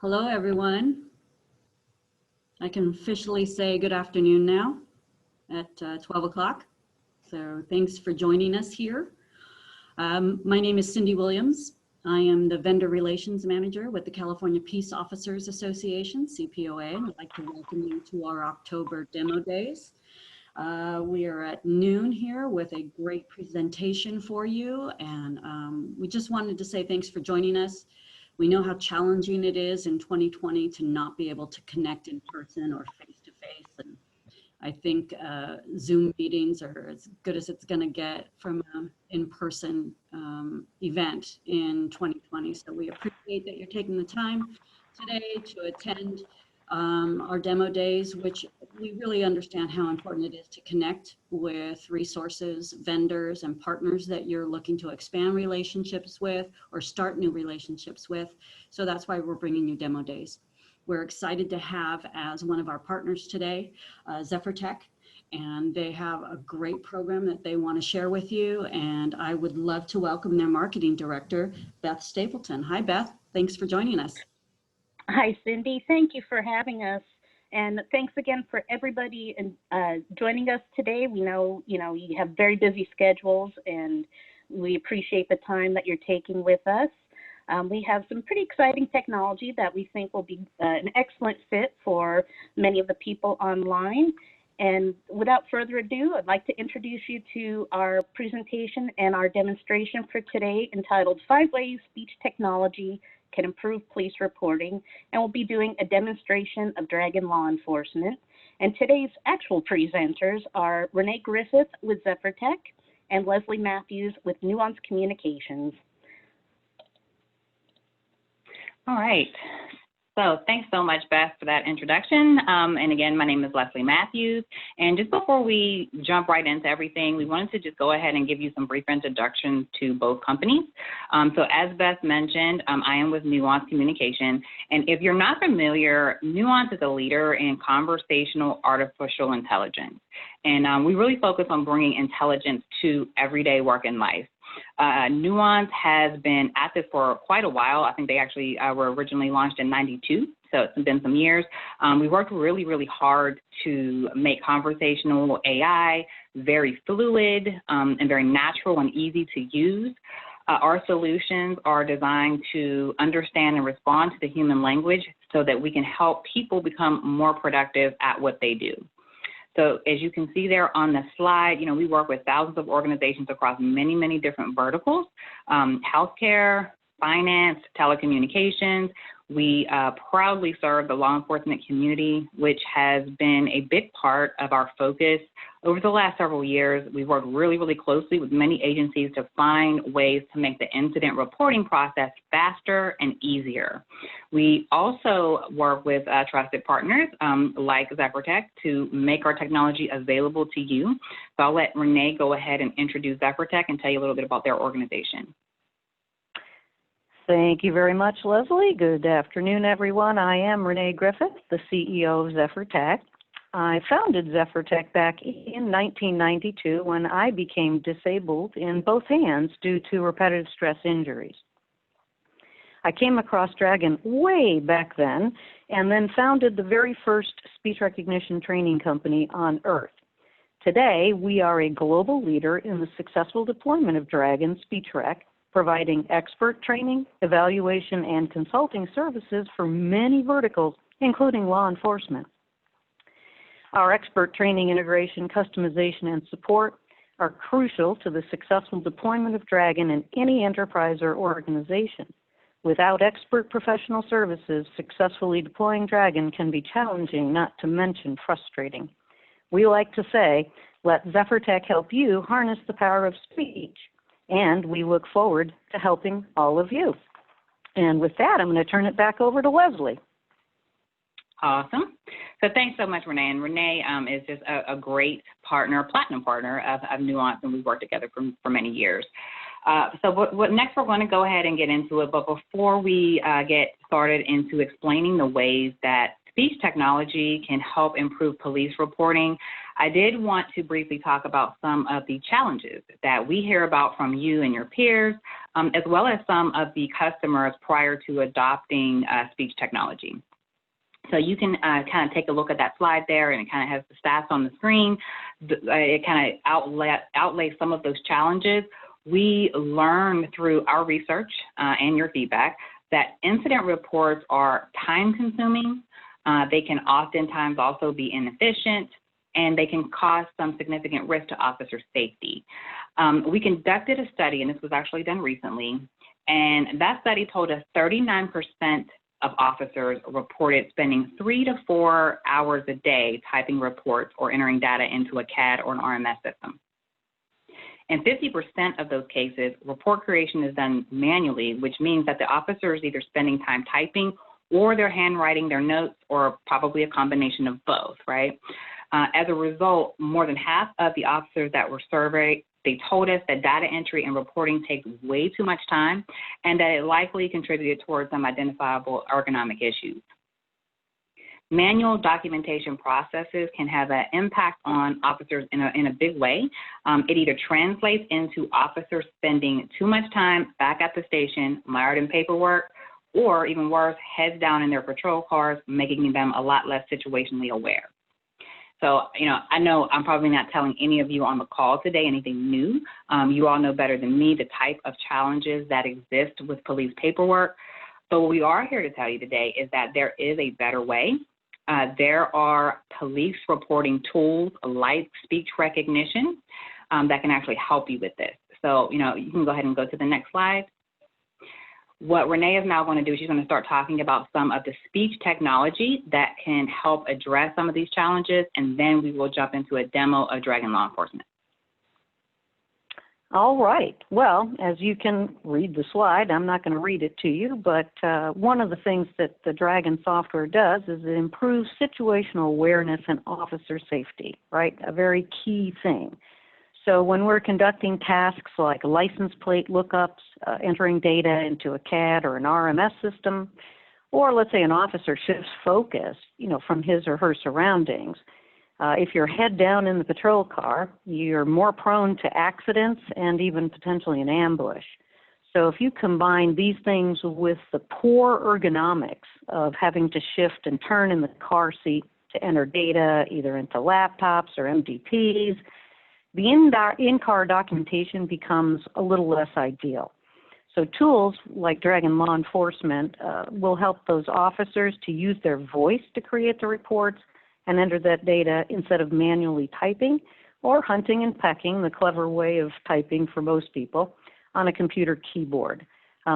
Hello, everyone. I can officially say good afternoon now at 12 o'clock. So thanks for joining us here. My name is Cindy Williams. I am the Vendor Relations Manager with the California Peace Officers Association, CPOA, and I'd like to welcome you to our October demo days. We are at noon here with a great presentation for you, and we just wanted to say thanks for joining us. We know how challenging it is in 2020 to not be able to connect in person or face-to-face, and I think Zoom meetings are as good as it's going to get from an in-person event in 2020. So we appreciate that you're taking the time today to attend our demo days, which we really understand how important it is to connect with resources, vendors, and partners that you're looking to expand relationships with or start new relationships with. So that's why we're bringing you demo days. We're excited to have as one of our partners today, Zephyr-TEC, and they have a great program that they want to share with you. And I would love to welcome their marketing director, Beth Stapleton. Hi, Beth. Thanks for joining us. Hi, Cindy. Thank you for having us. And thanks again for everybody joining us today. We know, you have very busy schedules, and we appreciate the time that you're taking with us. We have some pretty exciting technology that we think will be an excellent fit for many of the people online. And without further ado, I'd like to introduce you to our presentation and our demonstration for today, entitled 5 Ways Speech Technology Can Improve Police Reporting, and we'll be doing a demonstration of Dragon Law Enforcement. And today's actual presenters are Renee Griffith with Zephyr-TEC and Leslie Matthews with Nuance Communications. All right. So thanks so much, Beth, for that introduction. And again, my name is Leslie Matthews. And just before we jump right into everything, we wanted to just go ahead and give you some brief introductions to both companies. So as Beth mentioned, I am with Nuance Communication. And if you're not familiar, Nuance is a leader in conversational artificial intelligence. And we really focus on bringing intelligence to everyday work and life. Nuance has been at this for quite a while. I think they actually were originally launched in '92, so it's been some years. We worked really, really hard to make conversational AI very fluid and very natural and easy to use. Our solutions are designed to understand and respond to the human language so that we can help people become more productive at what they do. So as you can see there on the slide, we work with thousands of organizations across many, many different verticals, healthcare, finance, telecommunications. We proudly serve the law enforcement community, which has been a big part of our focus over the last several years. We've worked really, really closely with many agencies to find ways to make the incident reporting process faster and easier. We also work with trusted partners like Zephyr-TEC to make our technology available to you. So I'll let Renee go ahead and introduce Zephyr-TEC and tell you a little bit about their organization. Thank you very much, Leslie. Good afternoon, everyone. I am Renee Griffith, the CEO of Zephyr-TEC. I founded Zephyr-TEC back in 1992 when I became disabled in both hands due to repetitive stress injuries. I came across Dragon way back then and then founded the very first speech recognition training company on Earth. Today, we are a global leader in the successful deployment of Dragon Speech Rec, providing expert training, evaluation, and consulting services for many verticals, including law enforcement. Our expert training, integration, customization, and support are crucial to the successful deployment of Dragon in any enterprise or organization. Without expert professional services, successfully deploying Dragon can be challenging, not to mention frustrating. We like to say, let Zephyr-TEC help you harness the power of speech. And we look forward to helping all of you. And with that, I'm going to turn it back over to Leslie. Awesome. So thanks so much, Renee. And Renee is just a great partner, platinum partner of Nuance, and we've worked together for many years. So what next, we're going to go ahead and get into it. But before we get started into explaining the ways that speech technology can help improve police reporting, I did want to briefly talk about some of the challenges that we hear about from you and your peers, as well as some of the customers prior to adopting speech technology. So you can kind of take a look at that slide there, and it kind of has the stats on the screen. It kind of outlays some of those challenges. We learned through our research and your feedback that incident reports are time-consuming. They can oftentimes also be inefficient, and they can cause some significant risk to officer safety. We conducted a study, and this was actually done recently, and that study told us 39% of officers reported spending 3 to 4 hours a day typing reports or entering data into a CAD or an RMS system. In 50% of those cases, report creation is done manually, which means that the officer is either spending time typing or they're handwriting their notes, or probably a combination of both, right? As a result, more than half of the officers that were surveyed, they told us that data entry and reporting takes way too much time, and that it likely contributed towards some identifiable ergonomic issues. Manual documentation processes can have an impact on officers in a big way. It either translates into officers spending too much time back at the station, mired in paperwork, or even worse, heads down in their patrol cars, making them a lot less situationally aware. So, I know I'm probably not telling any of you on the call today anything new. You all know better than me the type of challenges that exist with police paperwork. But what we are here to tell you today is that there is a better way. There are police reporting tools like speech recognition that can actually help you with this. So, you can go ahead and go to the next slide. What Renee is now going to do is she's going to start talking about some of the speech technology that can help address some of these challenges, and then we will jump into a demo of Dragon Law Enforcement. All right. Well, as you can read the slide, I'm not going to read it to you, but one of the things that the Dragon software does is it improves situational awareness and officer safety, right? A very key thing. So when we're conducting tasks like license plate lookups, entering data into a CAD or an RMS system, or let's say an officer shifts focus, from his or her surroundings, if you're head down in the patrol car, you're more prone to accidents and even potentially an ambush. So if you combine these things with the poor ergonomics of having to shift and turn in the car seat to enter data either into laptops or MDPs, the in-car documentation becomes a little less ideal. So tools like Dragon Law Enforcement will help those officers to use their voice to create the reports and enter that data instead of manually typing or hunting and pecking, the clever way of typing for most people, on a computer keyboard.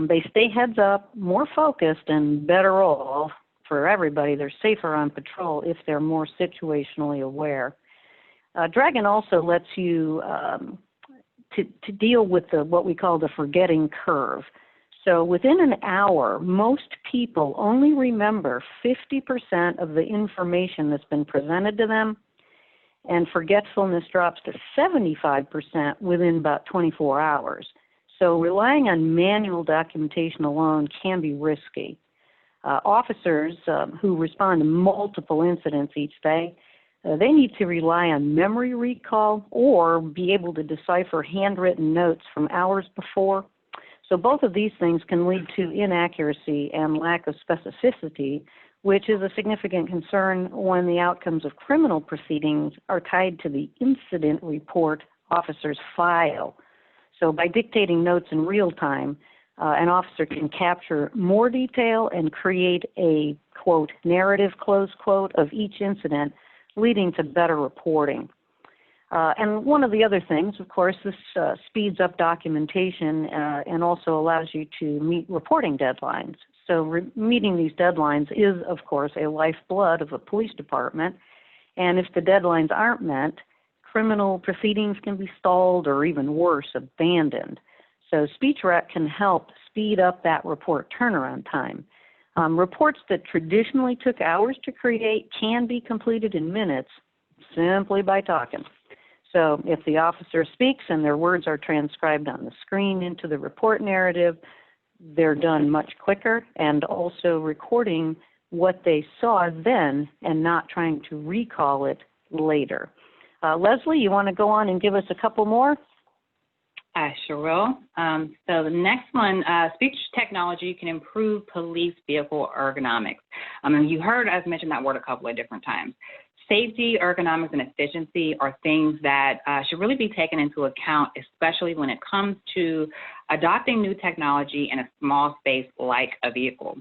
They stay heads up, more focused, and better off for everybody. They're safer on patrol if they're more situationally aware. Dragon also lets you to deal with what we call the forgetting curve. So within an hour, most people only remember 50% of the information that's been presented to them, and forgetfulness drops to 75% within about 24 hours. So relying on manual documentation alone can be risky. Officers who respond to multiple incidents each day, they need to rely on memory recall or be able to decipher handwritten notes from hours before. So both of these things can lead to inaccuracy and lack of specificity, which is a significant concern when the outcomes of criminal proceedings are tied to the incident report officers file. So by dictating notes in real time, an officer can capture more detail and create a, quote, narrative, close quote, of each incident, leading to better reporting. And one of the other things, of course, this speeds up documentation and also allows you to meet reporting deadlines. So meeting these deadlines is, of course, a lifeblood of a police department. And if the deadlines aren't met, criminal proceedings can be stalled or even worse, abandoned. So SpeechRec can help speed up that report turnaround time. Reports that traditionally took hours to create can be completed in minutes simply by talking. So if the officer speaks and their words are transcribed on the screen into the report narrative, they're done much quicker, and also recording what they saw then and not trying to recall it later. Leslie, you want to go on and give us a couple more? I sure will. So the next one, speech technology can improve police vehicle ergonomics. You heard us mention that word a couple of different times. Safety, ergonomics, and efficiency are things that should really be taken into account, especially when it comes to adopting new technology in a small space like a vehicle.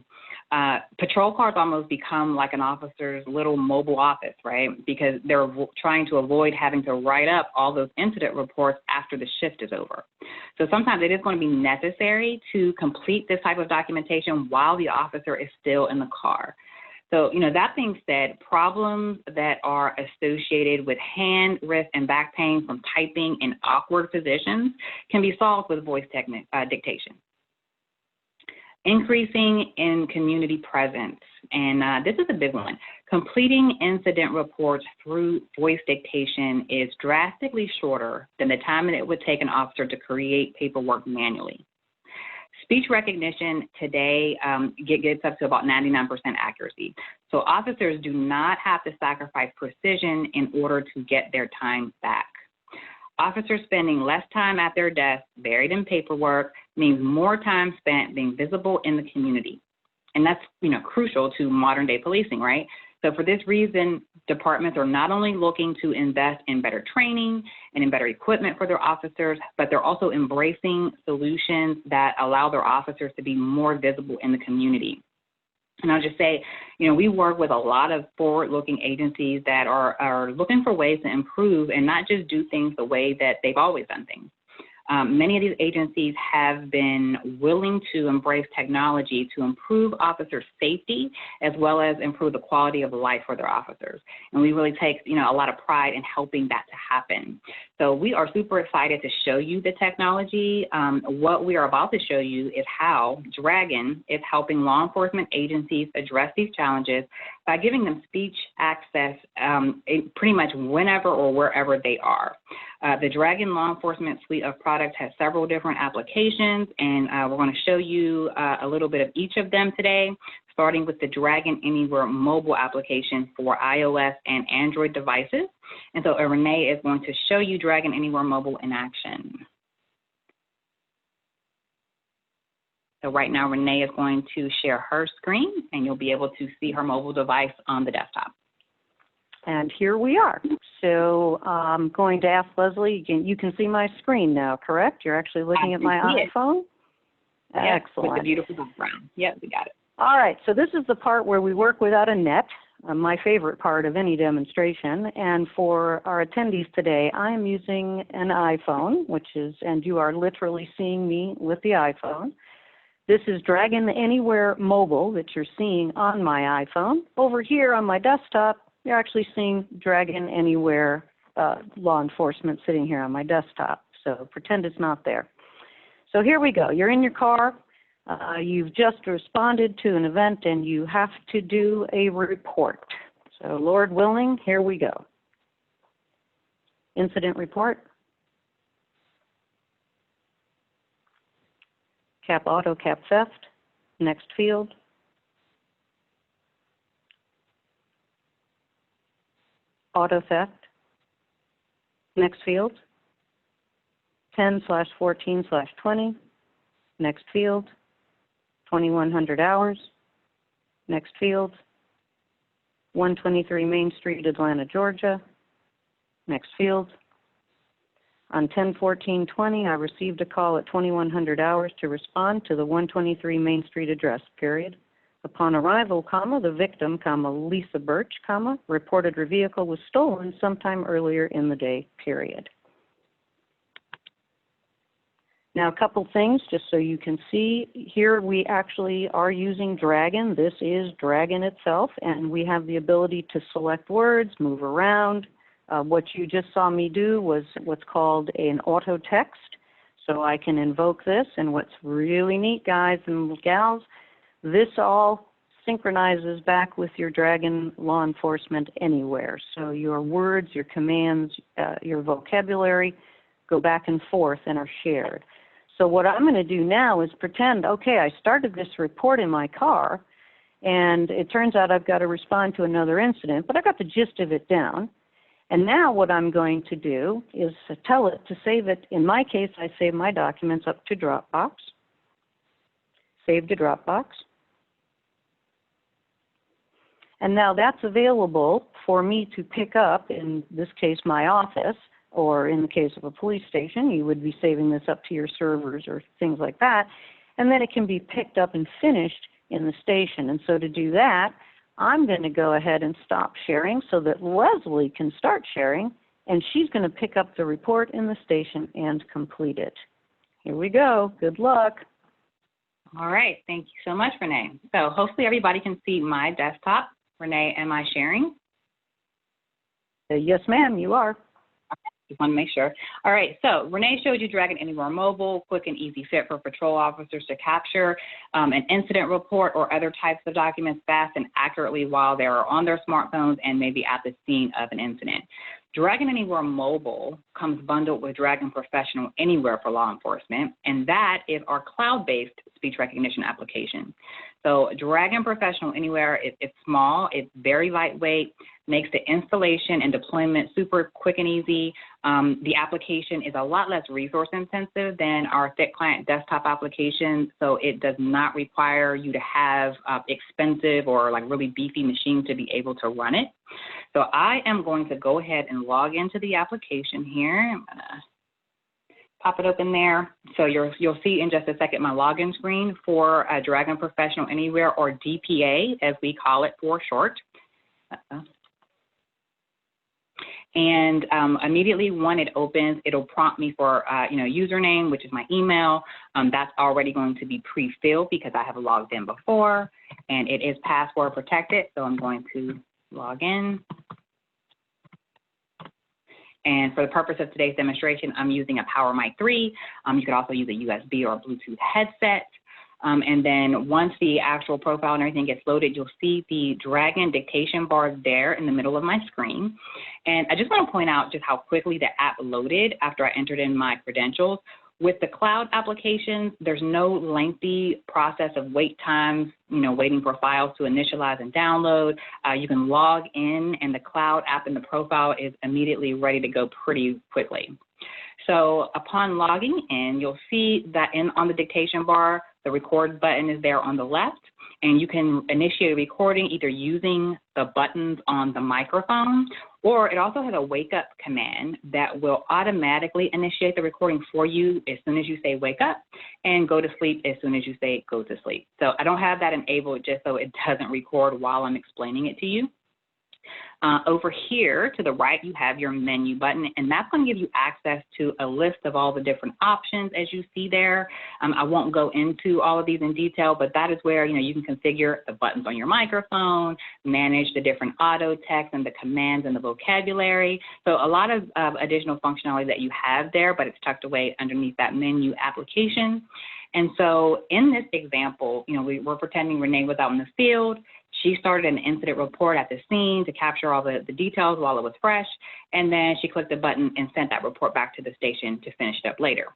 Patrol cars almost become like an officer's little mobile office, right? Because they're trying to avoid having to write up all those incident reports after the shift is over. So sometimes it is going to be necessary to complete this type of documentation while the officer is still in the car. So, that being said, problems that are associated with hand, wrist, and back pain from typing in awkward positions can be solved with voice dictation. Increasing in community presence, and this is a big one. Completing incident reports through voice dictation is drastically shorter than the time that it would take an officer to create paperwork manually. Speech recognition today gets up to about 99% accuracy. So officers do not have to sacrifice precision in order to get their time back. Officers spending less time at their desk buried in paperwork means more time spent being visible in the community. And that's, crucial to modern day policing, right? So for this reason, departments are not only looking to invest in better training and in better equipment for their officers, but they're also embracing solutions that allow their officers to be more visible in the community. And I'll just say, we work with a lot of forward-looking agencies that are looking for ways to improve and not just do things the way that they've always done things. Many of these agencies have been willing to embrace technology to improve officer safety as well as improve the quality of life for their officers. And we really take, a lot of pride in helping that to happen. So we are super excited to show you the technology. What we are about to show you is how Dragon is helping law enforcement agencies address these challenges by giving them speech access pretty much whenever or wherever they are. The Dragon Law Enforcement suite of products has several different applications, and we're going to show you a little bit of each of them today, starting with the Dragon Anywhere mobile application for iOS and Android devices. And so Renee is going to show you Dragon Anywhere mobile in action. So right now, Renee is going to share her screen, and you'll be able to see her mobile device on the desktop. And here we are. So I'm going to ask Leslie, you can see my screen now, correct? You're actually looking at my iPhone? Yep, Excellent. with the beautiful background. Yep, we got it. All right, so this is the part where we work without a net, my favorite part of any demonstration. And for our attendees today, I am using an iPhone, and you are literally seeing me with the iPhone. This is Dragon Anywhere Mobile that you're seeing on my iPhone. Over here on my desktop, you're actually seeing Dragon Anywhere Law Enforcement sitting here on my desktop. So pretend it's not there. So here we go. You're in your car. You've just responded to an event, and you have to do a report. So Lord willing, here we go. Incident report. Cap auto, cap theft. Next field. Auto theft. Next field. 10/14/20. Next field. 2100 hours. Next field. 123 Main Street, Atlanta, Georgia. Next field. On 10/14/20, I received a call at 2100 hours to respond to the 123 Main Street address, period. Upon arrival, the victim, Lisa Birch, reported her vehicle was stolen sometime earlier in the day, period. Now, a couple things just so you can see. Here we actually are using Dragon. This is Dragon itself, and we have the ability to select words, move around. What you just saw me do was what's called an auto text. So I can invoke this, and what's really neat, guys and gals, this all synchronizes back with your Dragon Law Enforcement Anywhere. So your words, your commands, your vocabulary go back and forth and are shared. So what I'm going to do now is pretend, okay, I started this report in my car, and it turns out I've got to respond to another incident, but I got the gist of it down. And now what I'm going to do is tell it to save it. In my case, I save my documents up to Dropbox. Save to Dropbox. And now that's available for me to pick up, in this case, my office, or in the case of a police station, you would be saving this up to your servers or things like that. And then it can be picked up and finished in the station. And so to do that, I'm going to go ahead and stop sharing so that Leslie can start sharing, and she's going to pick up the report in the station and complete it. Here we go. Good luck. All right. Thank you so much, Renee. So hopefully everybody can see my desktop. Renee, am I sharing? Yes, ma'am, you are. Just want to make sure. All right, so Renee showed you Dragon Anywhere Mobile, quick and easy fit for patrol officers to capture an incident report or other types of documents fast and accurately while they are on their smartphones and maybe at the scene of an incident. Dragon Anywhere Mobile comes bundled with Dragon Professional Anywhere for law enforcement, and that is our cloud-based speech recognition application. So Dragon Professional Anywhere, it's small, it's very lightweight, makes the installation and deployment super quick and easy. The application is a lot less resource intensive than our thick client desktop application, so it does not require you to have expensive or like really beefy machines to be able to run it. So I am going to go ahead and log into the application here. I'm gonna pop it open there. So you'll see in just a second my login screen for Dragon Professional Anywhere, or DPA as we call it for short. And immediately when it opens, it'll prompt me for username, which is my email. That's already going to be pre-filled because I have logged in before, and it is password protected. So I'm going to log in. And for the purpose of today's demonstration, I'm using a Power Mic 3. You could also use a USB or a Bluetooth headset. And then once the actual profile and everything gets loaded, you'll see the Dragon dictation bar there in the middle of my screen. And I just want to point out just how quickly the app loaded after I entered in my credentials. With the cloud applications, there's no lengthy process of wait times, waiting for files to initialize and download. You can log in, and the cloud app in the profile is immediately ready to go pretty quickly. So upon logging in, you'll see that on the dictation bar, the record button is there on the left, and you can initiate a recording either using the buttons on the microphone, or it also has a wake up command that will automatically initiate the recording for you as soon as you say wake up, and go to sleep as soon as you say go to sleep. So I don't have that enabled just so it doesn't record while I'm explaining it to you. Over here to the right, you have your menu button, and that's going to give you access to a list of all the different options as you see there. I won't go into all of these in detail, but that is where you can configure the buttons on your microphone, manage the different auto text and the commands and the vocabulary. So a lot of additional functionality that you have there, but it's tucked away underneath that menu application. And so in this example, we're pretending Renee was out in the field. She started an incident report at the scene to capture all the details while it was fresh, and then she clicked the button and sent that report back to the station to finish it up later.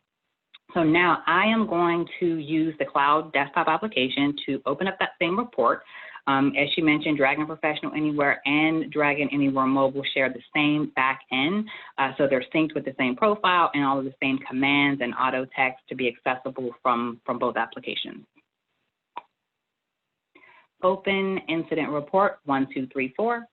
So now I am going to use the cloud desktop application to open up that same report. As she mentioned, Dragon Professional Anywhere and Dragon Anywhere Mobile share the same back end, so they're synced with the same profile and all of the same commands and auto text to be accessible from both applications. Open incident report 1234.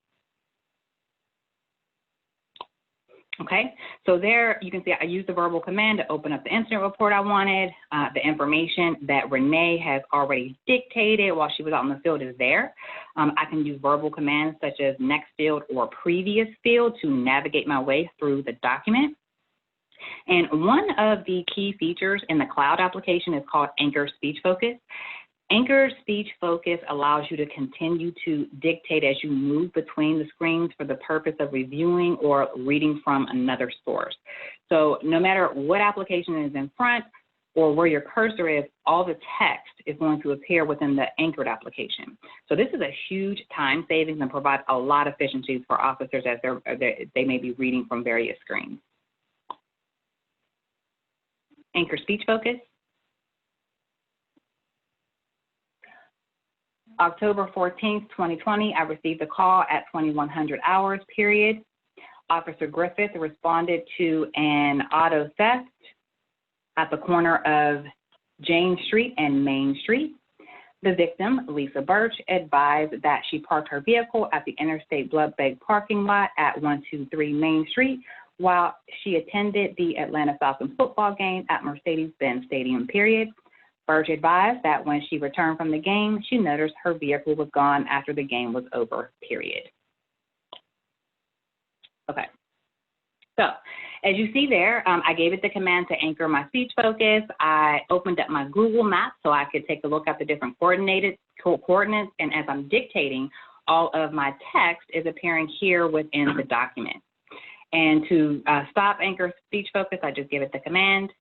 Okay, so there you can see I used the verbal command to open up the incident report I wanted. The information that Renee has already dictated while she was out in the field is there. I can use verbal commands such as next field or previous field to navigate my way through the document. And one of the key features in the cloud application is called Anchor Speech Focus. Anchor Speech Focus allows you to continue to dictate as you move between the screens for the purpose of reviewing or reading from another source. So no matter what application is in front or where your cursor is, all the text is going to appear within the anchored application. So this is a huge time savings and provides a lot of efficiencies for officers as they may be reading from various screens. Anchor Speech Focus. October 14th, 2020, I received a call at 2100 hours, period. Officer Griffith responded to an auto theft at the corner of Jane Street and Main Street. The victim, Lisa Birch, advised that she parked her vehicle at the Interstate Blood Bank parking lot at 123 Main Street while she attended the Atlanta Falcons football game at Mercedes-Benz Stadium, period. Birch advised that when she returned from the game, she noticed her vehicle was gone after the game was over, period. Okay. So, as you see there, I gave it the command to anchor my speech focus. I opened up my Google Maps so I could take a look at the different coordinates, and as I'm dictating, all of my text is appearing here within the document. And to stop anchor speech focus, I just give it the command,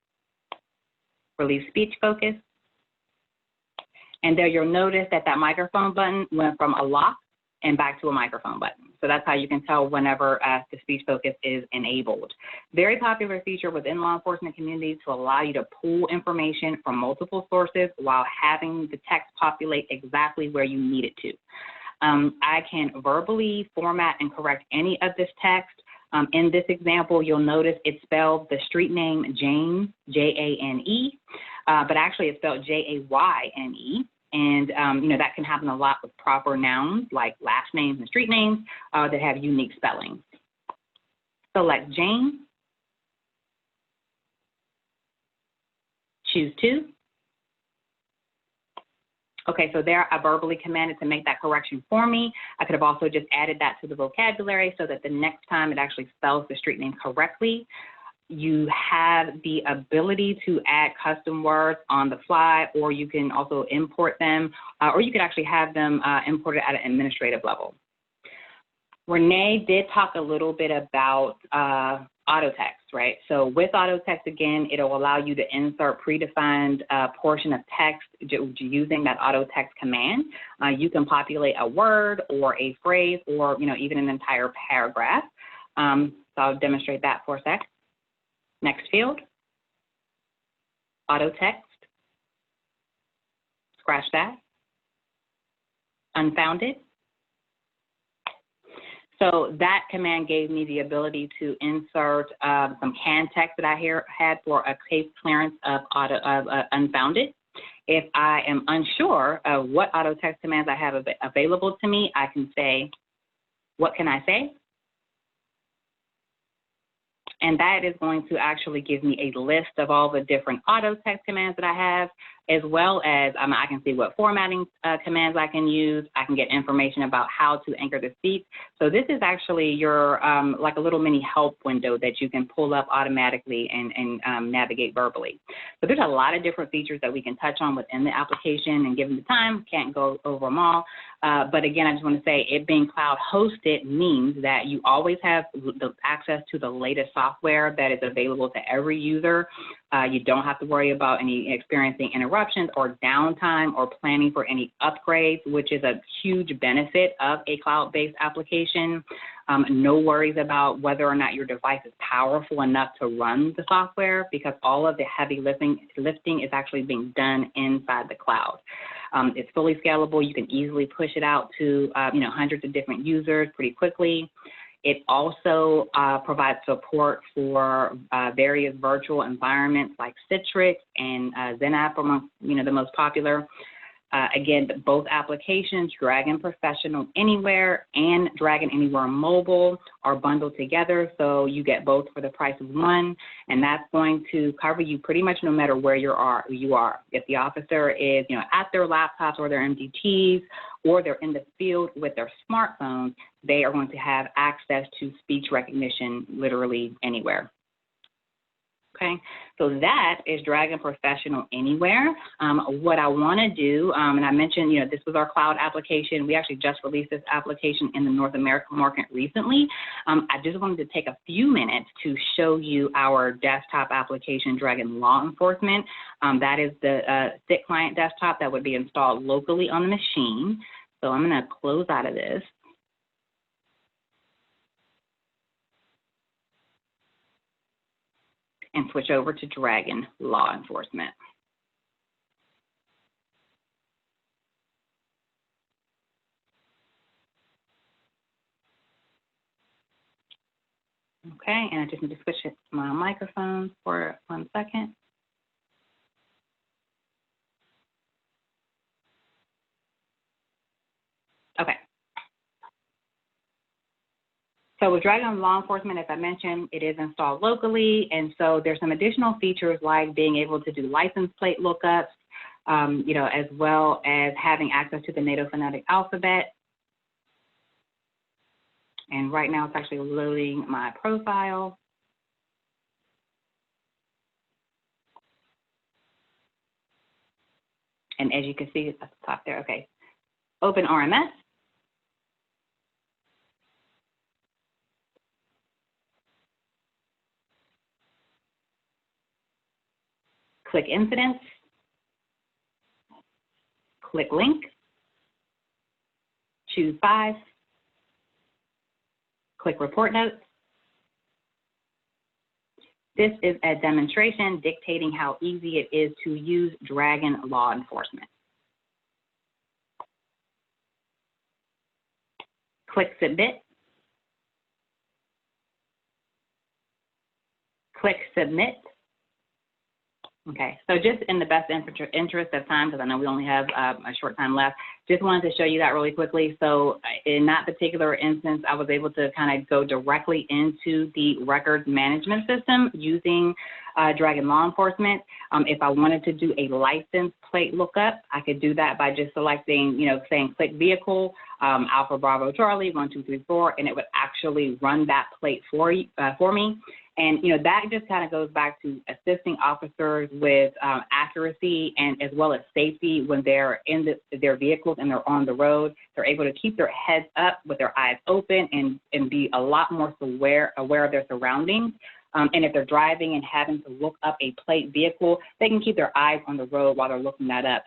release speech focus. And there you'll notice that that microphone button went from a lock and back to a microphone button. So that's how you can tell whenever the speech focus is enabled. Very popular feature within law enforcement communities to allow you to pull information from multiple sources while having the text populate exactly where you need it to. I can verbally format and correct any of this text. In this example, you'll notice it spelled the street name Jane, J-A-N-E, but actually it's spelled J-A-Y-N-E. And, that can happen a lot with proper nouns like last names and street names that have unique spellings. Select Jane. Choose to. Okay, so there I verbally commanded to make that correction for me. I could have also just added that to the vocabulary so that the next time it actually spells the street name correctly. You have the ability to add custom words on the fly, or you can also import them, or you could actually have them imported at an administrative level. Renee did talk a little bit about auto text, right? So with auto text, again, it'll allow you to insert predefined portion of text using that auto text command. You can populate a word or a phrase or, even an entire paragraph. So I'll demonstrate that for a sec. Next field, auto text, scratch that, unfounded. So that command gave me the ability to insert some canned text that I had for a case clearance of unfounded. If I am unsure of what auto text commands I have available to me, I can say, what can I say? And that is going to actually give me a list of all the different auto text commands that I have, as well as I can see what formatting commands I can use. I can get information about how to anchor the speech. So this is actually your like a little mini help window that you can pull up automatically and navigate verbally. So there's a lot of different features that we can touch on within the application, and given the time, can't go over them all. But again, I just want to say it being cloud hosted means that you always have the access to the latest software that is available to every user. You don't have to worry about experiencing interruptions or downtime or planning for any upgrades, which is a huge benefit of a cloud-based application. No worries about whether or not your device is powerful enough to run the software, because all of the heavy lifting is actually being done inside the cloud. It's fully scalable. You can easily push it out to hundreds of different users pretty quickly. It also provides support for various virtual environments like Citrix and ZenApp, among the most popular. Again, both applications, Dragon Professional Anywhere and Dragon Anywhere Mobile, are bundled together, so you get both for the price of one, and that's going to cover you pretty much no matter where you are. If the officer is at their laptops or their MDTs, or they're in the field with their smartphones, they are going to have access to speech recognition literally anywhere. Okay, so that is Dragon Professional Anywhere. What I want to do, and I mentioned, this was our cloud application. We actually just released this application in the North American market recently. I just wanted to take a few minutes to show you our desktop application, Dragon Law Enforcement. That is the SIT client desktop that would be installed locally on the machine. So I'm going to close out of this. And switch over to Dragon Law Enforcement. Okay, and I just need to switch my microphone for 1 second. Okay. So with Dragon Law Enforcement, as I mentioned, it is installed locally, and so there's some additional features like being able to do license plate lookups, as well as having access to the NATO phonetic alphabet. And right now it's actually loading my profile. And as you can see at the top there, okay, open RMS. Click Incidents. Click Link. Choose 5. Click Report Notes. This is a demonstration dictating how easy it is to use Dragon Law Enforcement. Click Submit. Click Submit. Okay, so just in the best interest of time, because I know we only have a short time left, just wanted to show you that really quickly. So in that particular instance, I was able to kind of go directly into the records management system using Dragon Law Enforcement. If I wanted to do a license plate lookup, I could do that by just selecting, saying click vehicle, Alpha Bravo Charlie, 1, 2, 3, 4, and it would actually run that plate for me. And, that just kind of goes back to assisting officers with accuracy and as well as safety when they're in their vehicles and they're on the road. They're able to keep their heads up with their eyes open and be a lot more aware of their surroundings. And if they're driving and having to look up a plate vehicle, they can keep their eyes on the road while they're looking that up,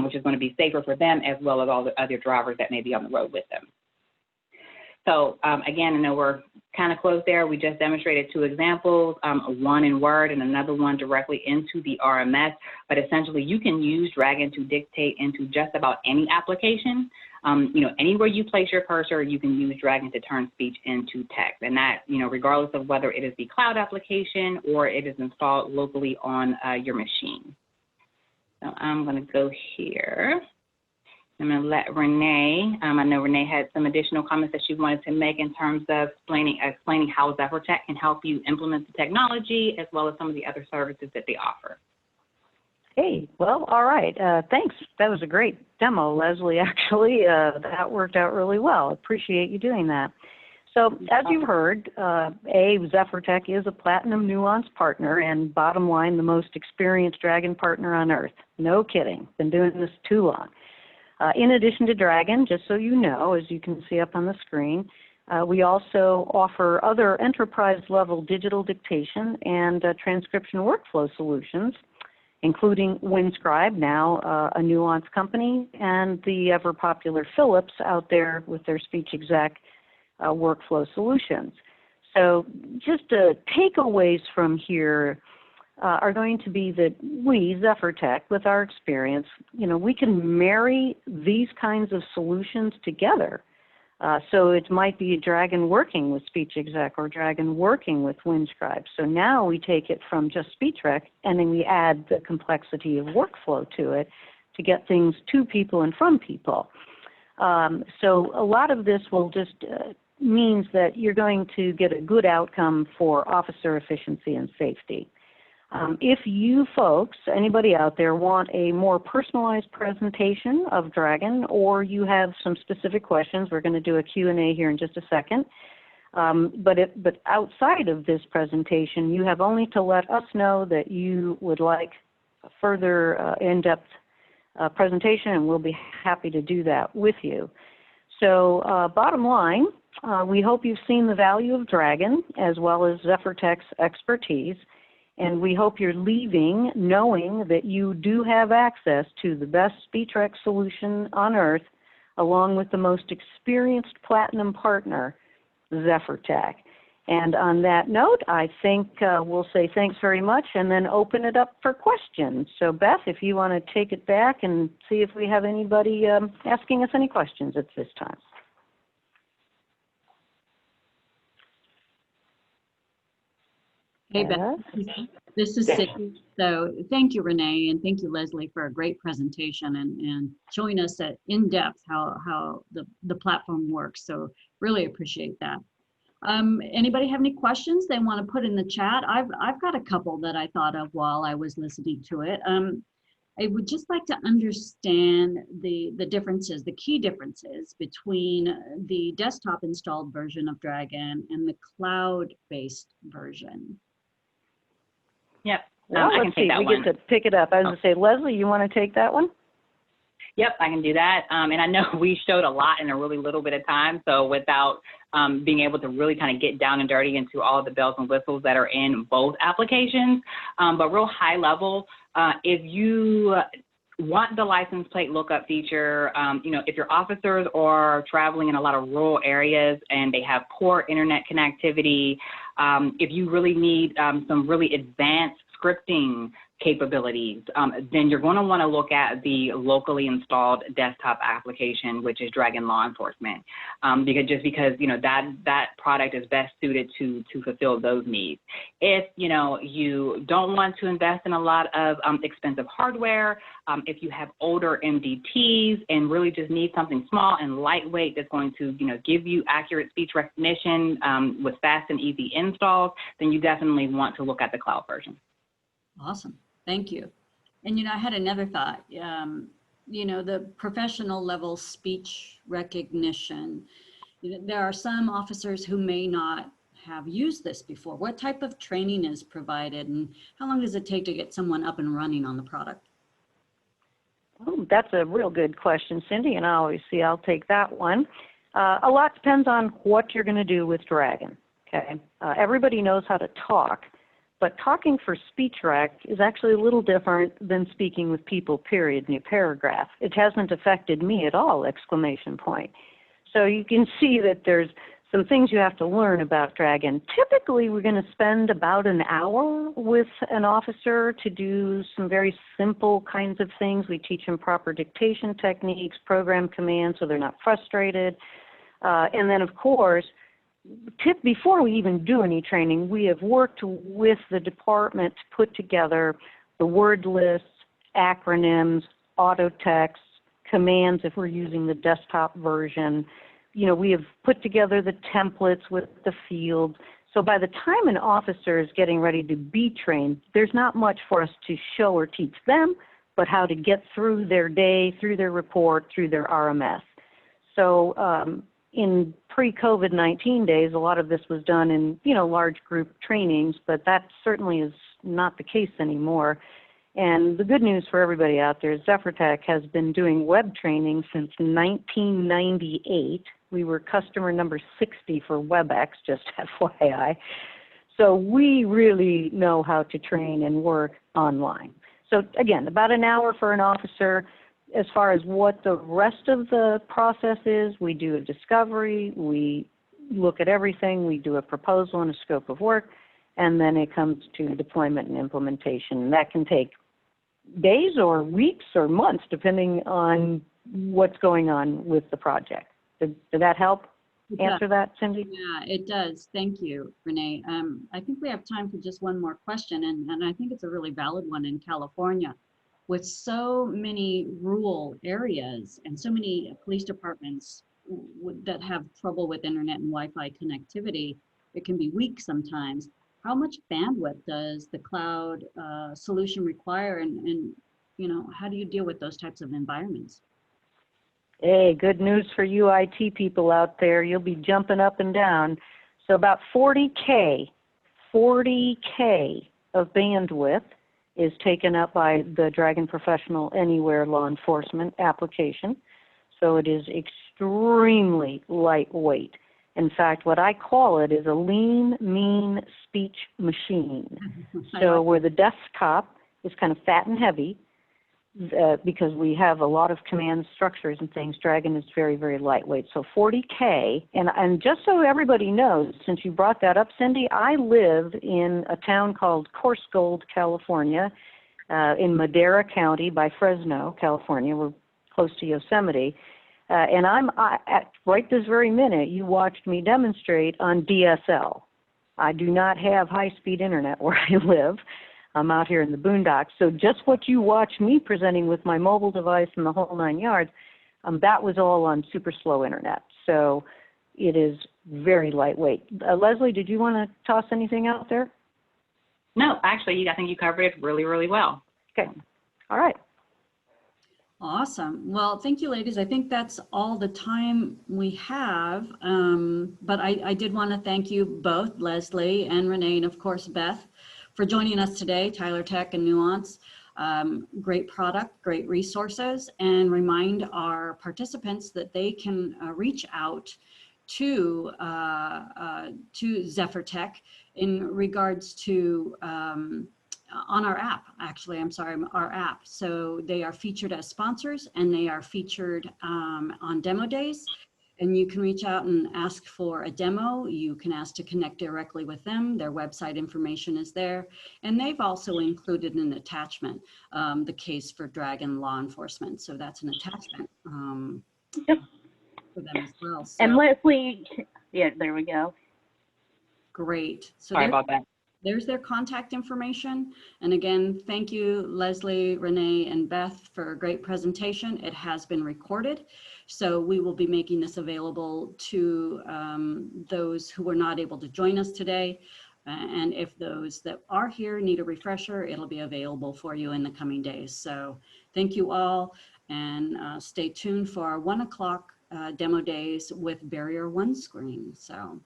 which is going to be safer for them as well as all the other drivers that may be on the road with them. So again, I know we're kind of close there. We just demonstrated 2 examples, one in Word and another one directly into the RMS. But essentially, you can use Dragon to dictate into just about any application. Anywhere you place your cursor, you can use Dragon to turn speech into text. And that, regardless of whether it is the cloud application or it is installed locally on your machine. So I'm going to go here. I'm going to let Renee, I know Renee had some additional comments that she wanted to make in terms of explaining how Zephyr-TEC can help you implement the technology as well as some of the other services that they offer. Hey, well, all right. Thanks. That was a great demo, Leslie, actually. That worked out really well. Appreciate you doing that. So as you've heard, Zephyr-TEC is a Platinum Nuance partner and bottom line, the most experienced Dragon partner on earth. No kidding. Been doing this too long. In addition to Dragon, just so you know, as you can see up on the screen, we also offer other enterprise-level digital dictation and transcription workflow solutions, including Winscribe, now a Nuance company, and the ever-popular Philips out there with their SpeechExec workflow solutions. So just takeaways from here are going to be that we, Zephyr-TEC, with our experience, we can marry these kinds of solutions together. So it might be Dragon working with SpeechExec or Dragon working with Winscribe. So now we take it from just SpeechRec and then we add the complexity of workflow to it to get things to people and from people. So a lot of this will just means that you're going to get a good outcome for officer efficiency and safety. If you folks, anybody out there, want a more personalized presentation of Dragon or you have some specific questions, we're going to do a Q&A here in just a second. But outside of this presentation, you have only to let us know that you would like a further in-depth presentation, and we'll be happy to do that with you. So bottom line, we hope you've seen the value of Dragon as well as Zephyr-TEC's expertise. And we hope you're leaving knowing that you do have access to the best SpeechRec solution on earth, along with the most experienced platinum partner, Zephyr-TEC. And on that note, I think we'll say thanks very much and then open it up for questions. So Beth, if you want to take it back and see if we have anybody asking us any questions at this time. Hey, Beth. This is Cindy. So thank you, Renee, and thank you, Leslie, for a great presentation and showing us in depth how the platform works. So really appreciate that. Anybody have any questions they want to put in the chat? I've got a couple that I thought of while I was listening to it. I would just like to understand the differences, the key differences between the desktop installed version of Dragon and the cloud-based version. Yep. Well, I can let's take see. that We one. get to pick it up. I was going to say, Leslie, you want to take that one? Yep, I can do that. And I know we showed a lot in a really little bit of time. So without being able to really kind of get down and dirty into all of the bells and whistles that are in both applications, but real high level, if you want the license plate lookup feature, if your officers are traveling in a lot of rural areas and they have poor internet connectivity, if you really need some really advanced scripting capabilities, then you're going to want to look at the locally installed desktop application, which is Dragon Law Enforcement, because that product is best suited to fulfill those needs. If you don't want to invest in a lot of expensive hardware, if you have older MDTs and really just need something small and lightweight that's going to give you accurate speech recognition with fast and easy installs, then you definitely want to look at the cloud version. Awesome. Thank you. And, I had another thought, the professional level speech recognition. There are some officers who may not have used this before. What type of training is provided and how long does it take to get someone up and running on the product? Oh, that's a real good question, Cindy, and I'll take that one. A lot depends on what you're going to do with Dragon, okay? Everybody knows how to talk. But talking for speech rec is actually a little different than speaking with people, period, new paragraph. It hasn't affected me at all, exclamation point. So you can see that there's some things you have to learn about Dragon. Typically, we're going to spend about an hour with an officer to do some very simple kinds of things. We teach them proper dictation techniques, program commands so they're not frustrated. And then, of course, before we even do any training, we have worked with the department to put together the word lists, acronyms, auto text, commands if we're using the desktop version. We have put together the templates with the fields. So by the time an officer is getting ready to be trained, there's not much for us to show or teach them, but how to get through their day, through their report, through their RMS. So in pre-COVID-19 days, a lot of this was done in, large group trainings, but that certainly is not the case anymore. And the good news for everybody out there is Zephyr-TEC has been doing web training since 1998. We were customer number 60 for WebEx, just FYI. So we really know how to train and work online. So again, about an hour for an officer. As far as what the rest of the process is, we do a discovery, we look at everything, we do a proposal and a scope of work, and then it comes to deployment and implementation. And that can take days or weeks or months, depending on what's going on with the project. Did that help answer that, Cindy? Yeah, it does. Thank you, Renee. I think we have time for just one more question, and I think it's a really valid one in California. With so many rural areas and so many police departments that have trouble with internet and Wi-Fi connectivity, it can be weak sometimes. How much bandwidth does the cloud solution require, and how do you deal with those types of environments? Hey, good news for you IT people out there. You'll be jumping up and down. So about 40K of bandwidth is taken up by the Dragon Professional Anywhere law enforcement application. So it is extremely lightweight. In fact, what I call it is a lean, mean speech machine. So where the desktop is kind of fat and heavy, because we have a lot of command structures and things, Dragon is very, very lightweight. So 40K, and just so everybody knows, since you brought that up, Cindy, I live in a town called Coarsegold, California, in Madera County by Fresno, California. We're close to Yosemite. And I'm at right this very minute, you watched me demonstrate on DSL. I do not have high-speed internet where I live. I'm out here in the boondocks. So just what you watch me presenting with my mobile device and the whole 9 yards, that was all on super slow internet. So it is very lightweight. Leslie, did you want to toss anything out there? No, actually, I think you covered it really, really well. Okay. All right. Awesome. Well, thank you, ladies. I think that's all the time we have. But I did want to thank you both, Leslie and Renee, and of course, Beth, for joining us today, Untitled and Nuance. Great product, great resources, and remind our participants that they can reach out to Zephyr-TEC in regards to on our app, actually, I'm sorry, our app. So they are featured as sponsors, and they are featured on demo days. And you can reach out and ask for a demo. You can ask to connect directly with them. Their website information is there. And they've also included an attachment, the case for Dragon Law Enforcement. So that's an attachment Yep. for them as well. So, And Leslie, yeah, there we go. great. So Sorry about that. there's their contact information. And again, thank you, Leslie, Renee, and Beth, for a great presentation. It has been recorded. So we will be making this available to those who were not able to join us today. And if those that are here need a refresher, it'll be available for you in the coming days. So thank you all, and stay tuned for our 1 o'clock demo days with Barrier 1 screen. So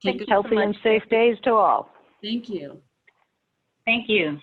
take Thank you good. so Healthy and much. safe days to all. Thank you. Thank you.